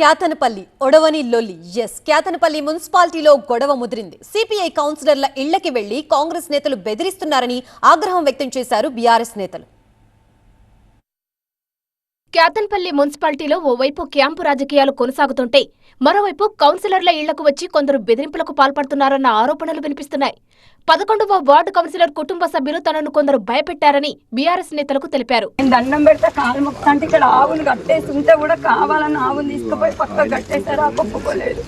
క్యాతనపల్లి ఒడవని లొల్లి క్యాతనపల్లి మున్సిపాలిటీలో గొడవ ముదిరింది. సిపిఐ కౌన్సిలర్ల ఇళ్లకి వెళ్లి కాంగ్రెస్ నేతలు బెదిరిస్తున్నారని ఆగ్రహం వ్యక్తం చేశారు బీఆర్ఎస్ నేతలు. క్యాతన్పల్లి మున్సిపాలిటీలో ఓవైపు క్యాంపు రాజకీయాలు కొనసాగుతుంటే మరోవైపు కౌన్సిలర్ల ఇళ్లకు వచ్చి కొందరు బెదిరింపులకు పాల్పడుతున్నారన్న ఆరోపణలు వినిపిస్తున్నాయి. 11వ వార్డు కౌన్సిలర్ కుటుంబ సభ్యులు తనను కొందరు భయపెట్టారని బీఆర్ఎస్ నేతలకు తెలిపారు. దండం పెడితే కాలు మొక్కంటే ఇక్కడ ఆవులు కట్టేసి ఉంటే కూడా కావాలని ఆవులు తీసుకుపోయి పక్క కట్టేశారు. ఆ ఒప్పుకోలేదు,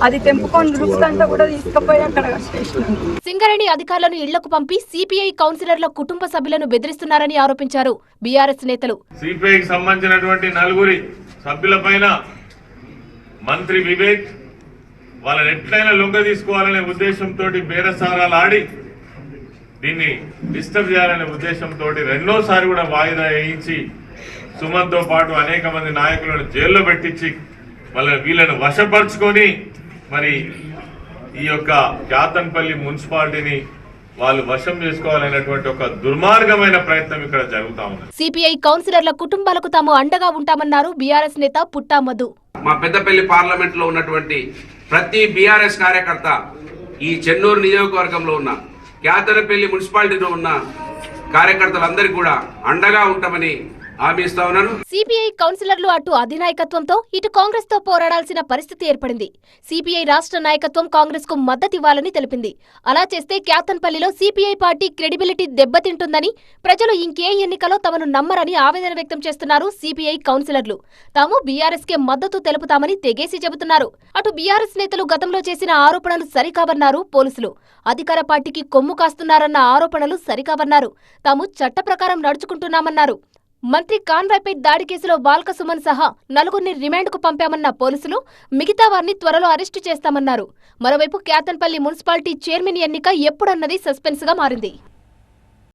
అది తెంపుకొని రుస్తుంటే కూడా తీసుకుపోయి అక్కడ కట్టేసినారు. సింగరేణి అధికారులను ఇళ్లకు పంపి సిపిఐ కౌన్సిలర్ల కుటుంబ సభ్యులను బెదిరిస్తున్నారని ఆరోపించారు బీఆర్ఎస్ నేతలు. సిపిఐకి సంబంధించినటువంటి నలుగురి సభ్యులపైన మంత్రి వివేక్ వాళ్ళని ఎట్లయినా లొంగ తీసుకోవాలనే ఉద్దేశంతో బేరసారాలు ఆడి దీన్ని డిస్టర్బ్ చేయాలనే ఉద్దేశంతో రెండోసారి కూడా వాయిదా వేయించి సుమన్తో పాటు అనేక మంది నాయకులను జైల్లో పెట్టించి వీళ్ళని వశపరుచుకొని మరి ఈ యొక్క క్యాతన్పల్లి మున్సిపాలిటీని వాళ్ళు వశం చేసుకోవాలనేటువంటి ఒక దుర్మార్గమైన ప్రయత్నం ఇక్కడ జరుగుతా ఉంది. సిపిఐ కౌన్సిలర్ల కుటుంబాలకు తాము అండగా ఉంటామన్నారు బీఆర్ఎస్ నేత పుట్టా మధు. మా పెద్దపల్లి పార్లమెంట్ లో ఉన్నటువంటి ప్రతి బీఆర్ఎస్ కార్యకర్త ఈ చెన్నూరు నియోజకవర్గంలో ఉన్న క్యాతనపల్లి మున్సిపాలిటీలో ఉన్న కార్యకర్తలందరికీ కూడా అండగా ఉంటామని హామీ ఇస్తా ఉన్నాను. సిపిఐ కౌన్సిలర్లు అటు అధినాయకత్వంతో ఇటు కాంగ్రెస్ తో పోరాడాల్సిన పరిస్థితి ఏర్పడింది. సిపిఐ రాష్ట్ర నాయకత్వం కాంగ్రెస్ కు మద్దతివ్వాలని తెలిపింది. అలా చేస్తే క్యాతన్పల్లిలో సిపిఐ పార్టీ క్రెడిబిలిటీ దెబ్బతింటుందని, ప్రజలు ఇంకే ఎన్నికలో తమను నమ్మరని ఆవేదన వ్యక్తం చేస్తున్నారు సిపిఐ కౌన్సిలర్లు. తాము బీఆర్ఎస్ కే మద్దతు తెలుపుతామని తెగేసి చెబుతున్నారు. అటు బీఆర్ఎస్ నేతలు గతంలో చేసిన ఆరోపణలు సరికావన్నారు పోలీసులు. అధికార పార్టీకి కొమ్ము కాస్తున్నారన్న ఆరోపణలు సరికావన్నారు. తాము చట్ట ప్రకారం నడుచుకుంటున్నామన్నారు. మంత్రి కాన్వాయ్పై దాడి కేసులో బాల్క సుమన్ సహా నలుగురిని రిమాండ్కు పంపామన్న పోలీసులు మిగతా వారిని త్వరలో అరెస్టు చేస్తామన్నారు. మరోవైపు క్యాతన్పల్లి మున్సిపాలిటీ చైర్మన్ ఎన్నిక ఎప్పుడన్నది సస్పెన్స్ గా మారింది.